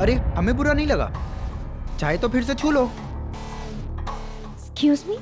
अरे हमें बुरा नहीं लगा, चाहे तो फिर से छू लो। एक्सक्यूज मी,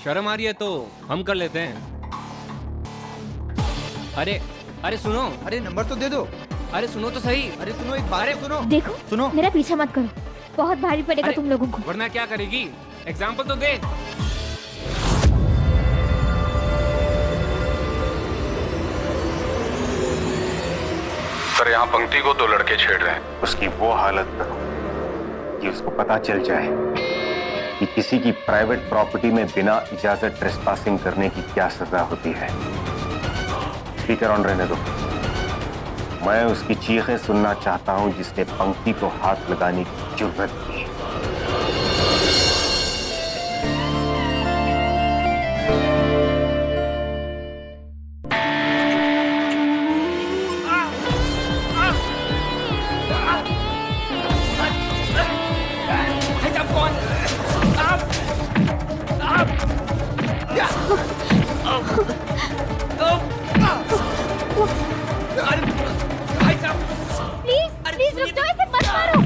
शर्म आ रही है तो हम कर लेते हैं। अरे अरे सुनो, अरे नंबर तो दे दो। अरे सुनो तो सही। अरे सुनो, एक बार सुनो। देखो सुनो, मेरा पीछा मत करो, बहुत भारी पड़ेगा अरे, तुम लोगों को। वरना क्या करेगी? एग्जाम्पल तो दे। सर यहाँ पंक्ति को दो लड़के छेड़ रहे हैं। उसकी वो हालत करो कि उसको पता चल जाए कि किसी की प्राइवेट प्रॉपर्टी में बिना इजाजत ट्रेसपासिंग करने की क्या सजा होती है। स्पीकर ऑन रहने दो। मैं उसकी चीखें सुनना चाहता हूं जिसने पंक्ति को हाथ लगाने की जुर्रत की। प्लीज रुक जाओ, इसे मत मारो।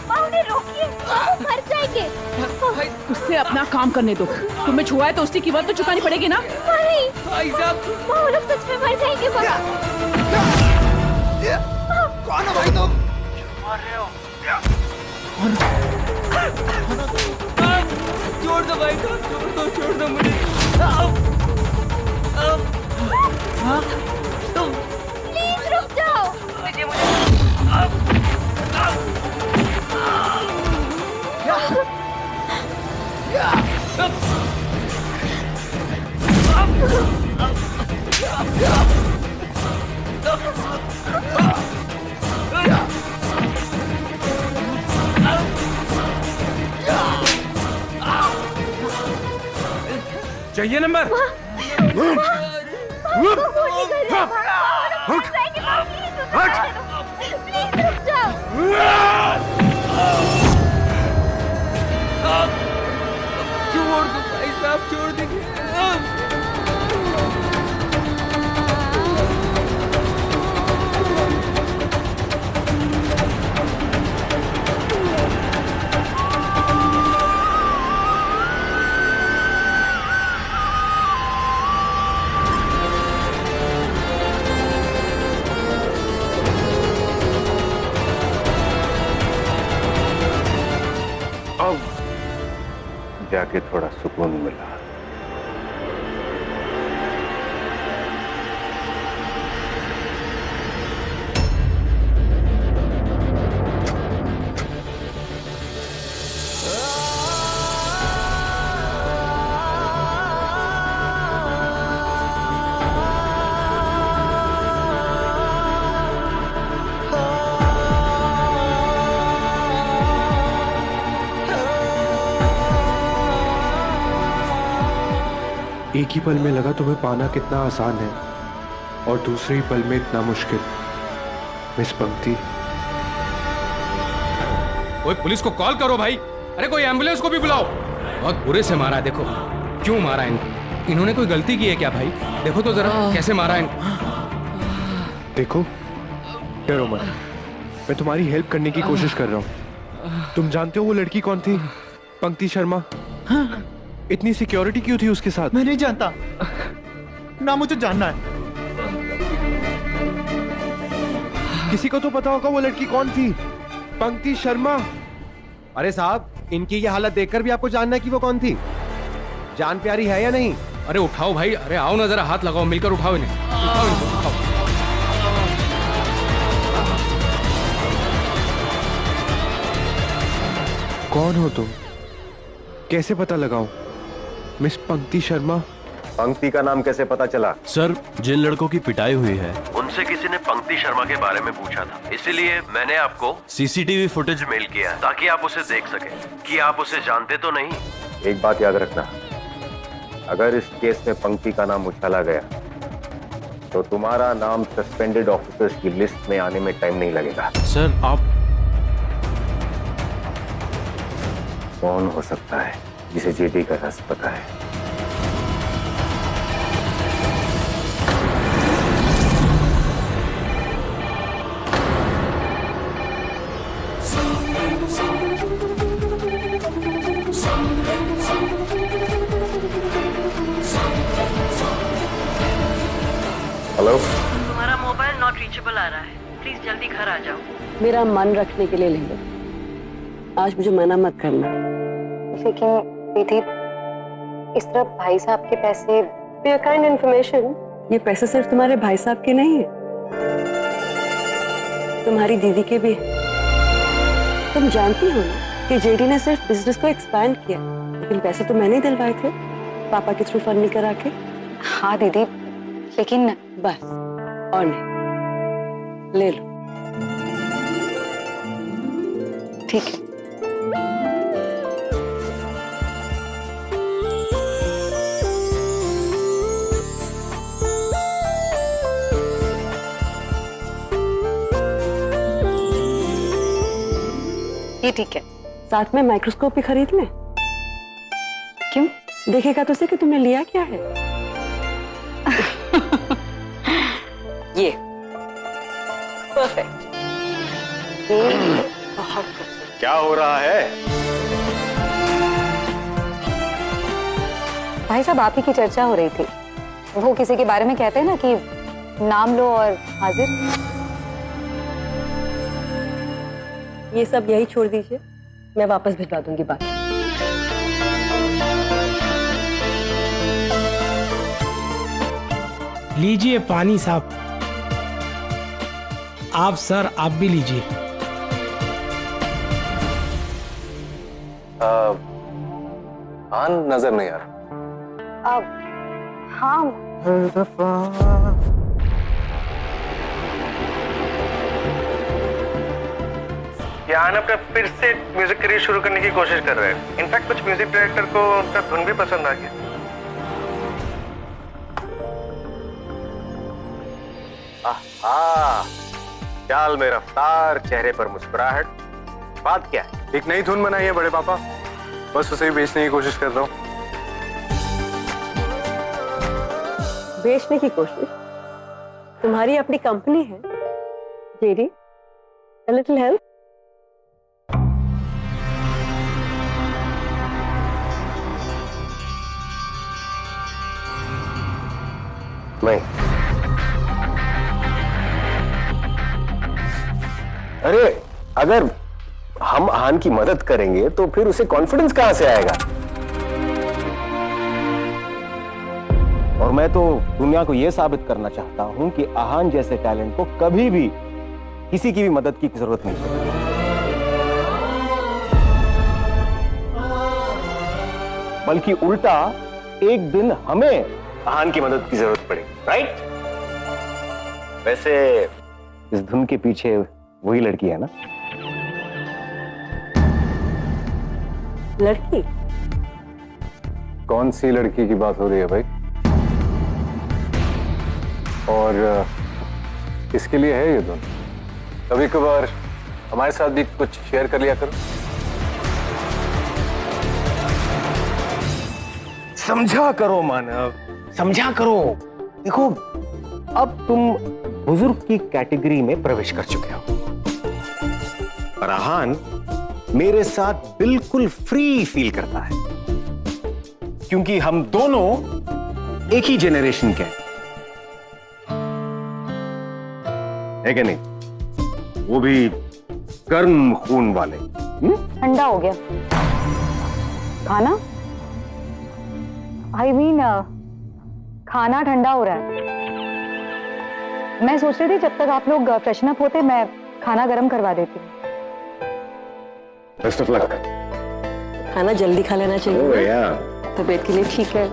माँ उन्हें रोकिए, वो मर जाएंगे। उससे अपना काम करने दो। तुम्हें छुआ है तो उसकी कीमत तो चुकानी पड़ेगी ना। नहीं माँ, वो लोग सच में मर जाएंगे। कौन हो भाई तुम? छोड़ दो भाई, छोड़ दो मुझे। प्लीज रुक जाओ। चाहिए नंबर? प्लीज रुक जाओ। छोड़ दो भाई साहब, छोड़ दीजिए। जाके थोड़ा सुकून मिला। एक ही पल में लगा तुम्हें पाना कितना आसान है और दूसरे ही पल में इतना मुश्किल। मिस पंक्ति, कोई पुलिस को कॉल करो भाई। अरे कोई एम्बुलेंस को भी बुलाओ। बहुत बुरे से मारा है, देखो क्यों मारा इनको। इन्होंने कोई गलती की है क्या भाई? देखो तो जरा कैसे मारा इनको। देखो डरो मत, मैं तुम्हारी हेल्प करने की कोशिश कर रहा हूँ। तुम जानते हो वो लड़की कौन थी? पंक्ति शर्मा। इतनी सिक्योरिटी क्यों थी उसके साथ? मैं नहीं जानता, ना मुझे जानना है। किसी को तो पता होगा वो लड़की कौन थी? पंक्ति शर्मा। अरे साहब, इनकी ये हालत देखकर भी आपको जानना है कि वो कौन थी? जान प्यारी है या नहीं? अरे उठाओ भाई, अरे आओ ना जरा हाथ लगाओ, मिलकर उठाओ इन्हें। उठाओ इनको, उठाओ। कौन हो तुम? कैसे पता लगाऊं? मिस पंक्ति शर्मा। पंक्ति का नाम कैसे पता चला? सर, जिन लड़कों की पिटाई हुई है उनसे किसी ने पंक्ति शर्मा के बारे में पूछा था, इसीलिए मैंने आपको सीसीटीवी फुटेज मेल किया ताकि आप उसे देख सकें कि आप उसे जानते तो नहीं। एक बात याद रखना, अगर इस केस में पंक्ति का नाम उछाला गया तो तुम्हारा नाम सस्पेंडेड ऑफिसर्स की लिस्ट में आने में टाइम नहीं लगेगा। सर आप कौन हो सकता है जिसे जेडी का राज पता है? हेलो, तुम्हारा मोबाइल नॉट रीचेबल आ रहा है, प्लीज जल्दी घर आ जाओ। मेरा मन रखने के लिए ले लो, आज मुझे मना मत करना। लेकिन दीदी, इस तरह भाई साहब के पैसे। योर काइंड इन्फॉर्मेशन, ये पैसे सिर्फ तुम्हारे भाई साहब के नहीं है, तुम्हारी दीदी के भी है। तुम जानती हो ना कि जेडी ने सिर्फ बिजनेस को एक्सपैंड किया, लेकिन पैसे तो मैंने ही दिलवाए थे पापा के थ्रू फंडिंग करा के। हाँ दीदी, लेकिन बस और नहीं, ले लो। ठीक है। ये ठीक है। साथ में माइक्रोस्कोप भी खरीद लें। क्यों? देखेगा तो सही कि तुमने लिया क्या है। ये परफेक्ट, बहुत खूबसूरत। क्या हो रहा है? भाई साहब, आप ही की चर्चा हो रही थी। वो किसी के बारे में कहते हैं ना कि नाम लो और हाजिर। ये सब यही छोड़ दीजिए, मैं वापस भिजवा दूंगी बाकी। लीजिए पानी साहब। आप सर, आप भी लीजिए। नजर नहीं आ रहा। अब हाँ, यान अपने फिर से म्यूजिक करियर शुरू करने की कोशिश कर रहे हैं। इनफैक्ट कुछ म्यूजिक डायरेक्टर को उनका धुन भी पसंद आ गया। आहा, चाल में रफ्तार, चेहरे पर मुस्कुराहट। बात क्या है? एक नई धुन बनाई है बड़े पापा, बस उसे ही बेचने की कोशिश कर रहा हूँ। बेचने की कोशिश? तुम्हारी अपनी कंपनी है जेडी, a little help? नहीं। अरे, अगर हम आहान की मदद करेंगे तो फिर उसे कॉन्फिडेंस कहां से आएगा? और मैं तो दुनिया को यह साबित करना चाहता हूं कि आहान जैसे टैलेंट को कभी भी किसी की भी मदद की जरूरत नहीं है। बल्कि उल्टा एक दिन हमें आहान की मदद की जरूरत पड़ेगी, राइट? वैसे इस धुन के पीछे वही लड़की है ना? लड़की? कौन सी लड़की की बात हो रही है भाई? और इसके लिए है ये धुन? कभी कभार हमारे साथ भी कुछ शेयर कर लिया करो। समझा करो मानव, समझा करो। देखो, अब तुम बुजुर्ग की कैटेगरी में प्रवेश कर चुके हो और आहान मेरे साथ बिल्कुल फ्री फील करता है, क्योंकि हम दोनों एक ही जेनरेशन के है कि नहीं? वो भी गर्म खून वाले। ठंडा हो गया खाना। I mean, खाना ठंडा हो रहा है। मैं सोच रही थी जब तक आप लोग फ्रेशन अप होते मैं खाना गर्म करवा देती हूँ। Best of luck. खाना जल्दी खा लेना चाहिए। ओह यार, तबीयत के लिए ठीक है।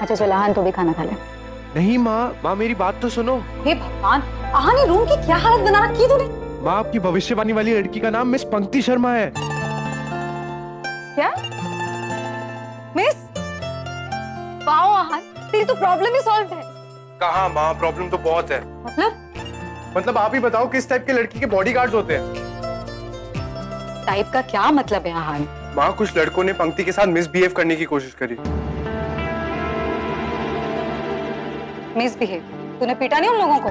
अच्छा चल आहान, तो भी खाना खा ले। नहीं माँ, मेरी बात तो सुनो। हे भगवान, आहान ये रूम की क्या हालत बना रखी है तूने? माँ, आपकी भविष्यवाणी वाली लड़की का नाम मिस पंक्ति शर्मा है। क्या? मिस? वाओ आहान, तेरी तो प्रॉब्लम ही सॉल्व है। कहाँ माँ, प्रॉब्लम तो बहुत है। मतलब आप ही बताओ किस टाइप के लड़की के बॉडीगार्ड्स होते हैं? टाइप का क्या मतलब है आहान? माँ, कुछ लड़कों ने पंक्ति के साथ मिसबिहेव करने की कोशिश करी। मिसबिहेव? तूने पीटा नहीं उन लोगों को?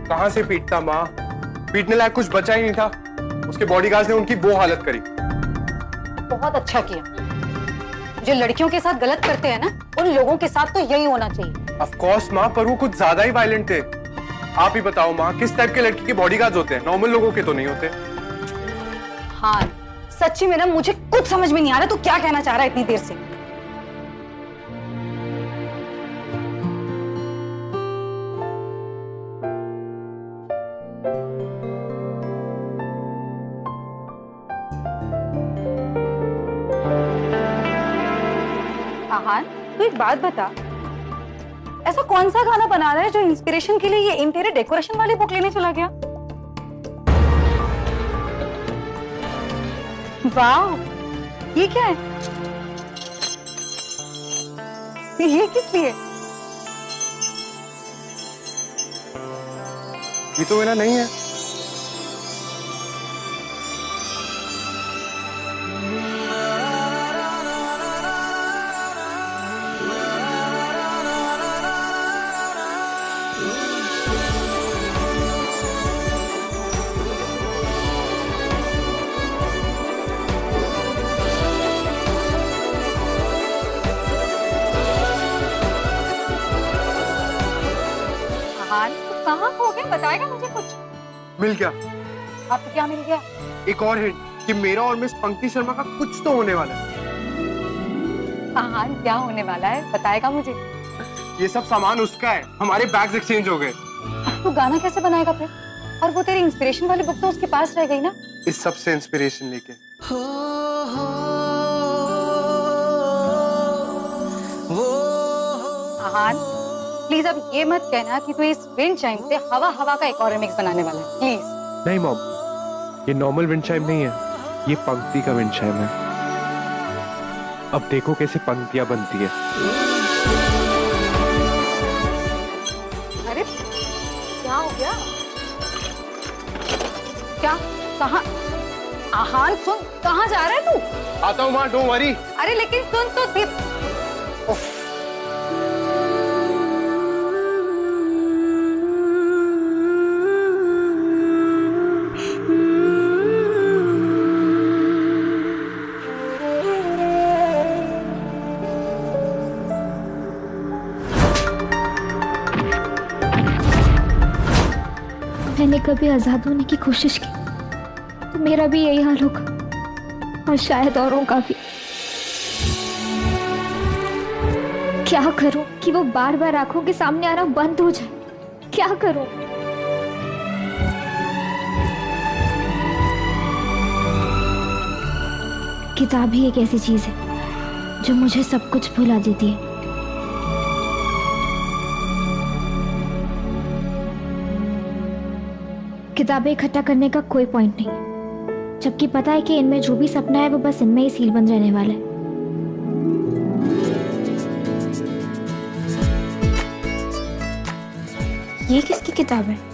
कहां से पीटता माँ? पीटने लायक कुछ बचा ही नहीं था। उसके बॉडीगार्ड्स ने उनकी वो हालत करी। बहुत अच्छा किया। जो लड़कियों के साथ गलत करते हैं ना, उन लोगों के साथ तो यही होना चाहिए। ऑफ कोर्स माँ, पर वो कुछ ज्यादा ही वायलेंट थे। आप ही बताओ माँ, किस टाइप के लड़की के बॉडीगार्ड्स होते हैं? नॉर्मल लोगों के तो नहीं होते। हाँ, सच्ची में ना मुझे कुछ समझ में नहीं आ रहा, तू क्या कहना चाह रहा है इतनी देर से? आहान, तू एक बात बता, ऐसा कौन सा गाना बना रहा है जो इंस्पिरेशन के लिए ये इंटीरियर डेकोरेशन वाली बुक लेने चला गया? वाह, ये क्या है? ये किस लिए? ये तो मेरा नहीं है। कहाँ खो गए? बताएगा मुझे कुछ? मिल गया। आपको क्या मिल गया? एक और हिंट कि मेरा और मिस पंक्ति शर्मा का कुछ तो होने वाला है। आहान, क्या होने वाला है? बताएगा मुझे? ये सब सामान उसका है। हमारे बैग्स एक्सचेंज हो गए। अब तू गाना कैसे बनाएगा फिर? और वो तेरी इंस्पिरेशन वाली बुक तो उसके पास रह गई ना? इस सब से इंस्पिरेशन लेके। आहान, प्लीज अब ये मत कहना कि तू इस विंड चाइम से हवा हवा का एक और रिमिक्स बनाने वाला है, प्लीज। नहीं मॉम, ये नॉर्मल विंड चाइम नहीं है, ये पंक्ति का विंड चाइम है। अब देखो कैसे पंक्तियां बनती है। अरे क्या हो गया? क्या? कहाँ? आहान सुन, कहाँ जा रहा है तू? आता हूँ माँ, डोंट वरी। अरे लेकिन सुन तो फिर। मैंने कभी आजाद होने की कोशिश की तो मेरा भी यही हाल होगा, और शायद औरों का भी। क्या करूं कि वो बार बार आंखों के सामने आना बंद हो जाए? क्या करूं? किताब ही एक ऐसी चीज है जो मुझे सब कुछ भुला देती है। किताबें इकट्ठा करने का कोई पॉइंट नहीं, जबकि पता है कि इनमें जो भी सपना है वो बस इनमें ही सीलबंद रहने वाला है। ये किसकी किताब है?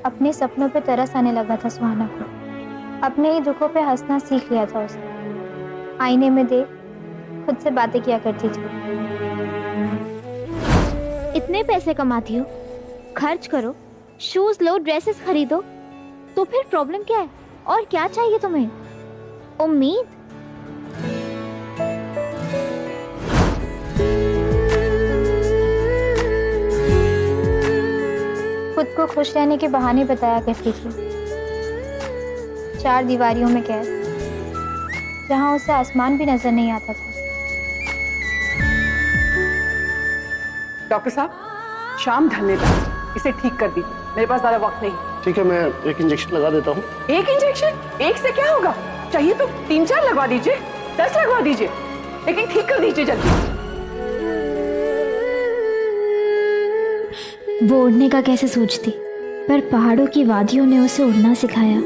अपने सपनों पे तरस आने लगा था सुहाना को। अपने ही दुखों पे हंसना सीख लिया था उसने। आईने में देख खुद से बातें किया करती थी। इतने पैसे कमाती हो, खर्च करो, शूज लो, ड्रेसेस खरीदो, तो फिर प्रॉब्लम क्या है? और क्या चाहिए तुम्हें? उम्मीद? खुद को खुश रहने के बहाने बताया करती थी। 4 दीवारियों में कैद, जहां उसे आसमान भी नजर नहीं आता था। डॉक्टर साहब, शाम ढलने तक इसे ठीक कर दीजिए, मेरे पास ज्यादा वक्त नहीं। ठीक है, मैं एक इंजेक्शन लगा देता हूँ। एक इंजेक्शन? एक से क्या होगा? चाहिए तो 3-4 लगवा दीजिए, 10 लगवा दीजिए, लेकिन ठीक कर दीजिए जल्दी। वो उड़ने का कैसे सोचती? पर पहाड़ों की वादियों ने उसे उड़ना सिखाया।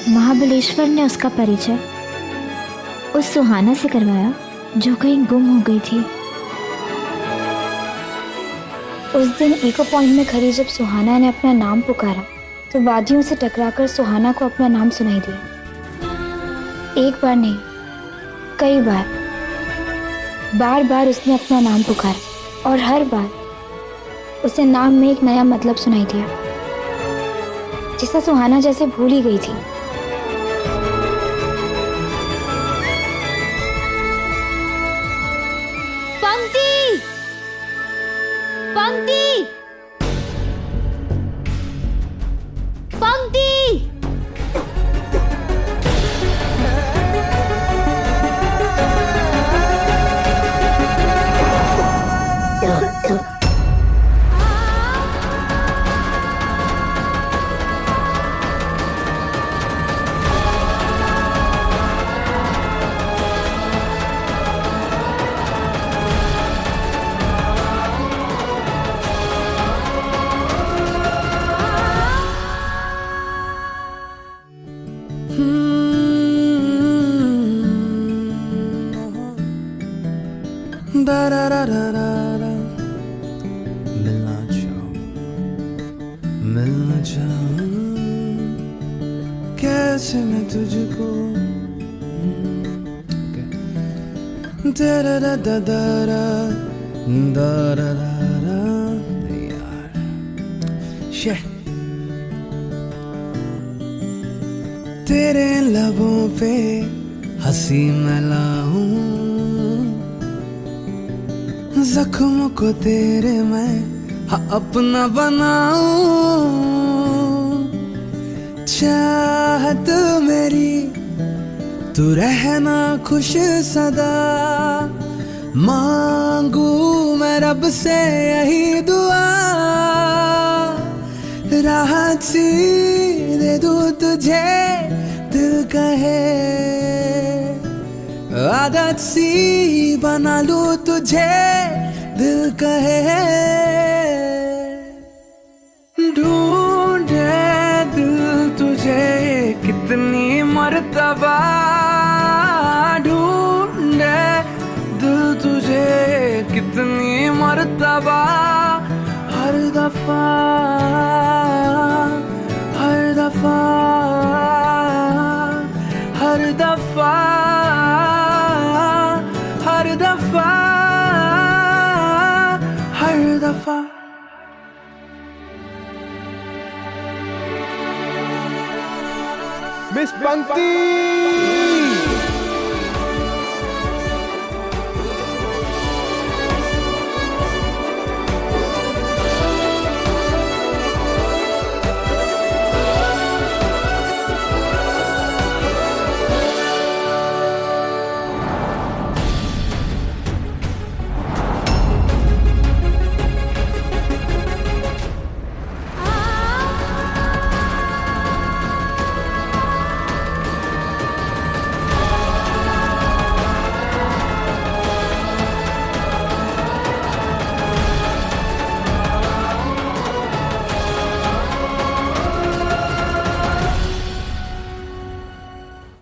महाबलेश्वर ने उसका परिचय उस सुहाना से करवाया जो कहीं गुम हो गई थी। उस दिन इको पॉइंट में खड़ी जब सुहाना ने अपना नाम पुकारा तो वादियों से टकराकर सुहाना को अपना नाम सुनाई दिया। एक बार नहीं, कई बार, बार बार उसने अपना नाम पुकारा और हर बार उसे नाम में एक नया मतलब सुनाई दिया, जिसे सुहाना जैसे भूल ही गई थी। पंक्ति, पंक्ति, पंक्ति। मिलना चाहूं कैसे मैं तुझको तेरा दा दा दा दा दा दा यार शे तेरे लबों पे हंसी मैं लाऊं जख्म को तेरे मैं अपना बनाऊं चाहत मेरी तू रहना खुश सदा मांगू मैं रब से यही दुआ राहत सी दे दूं तुझे दिल कहे आदत सी बना लूं तुझे दिल कहे ढूंढे दिल तुझे कितनी मर्तबा ढूंढे दिल तुझे कितनी मर्तबा हर दफा हर दफा हर दफा हर दफा हर दफा मिस पंक्ति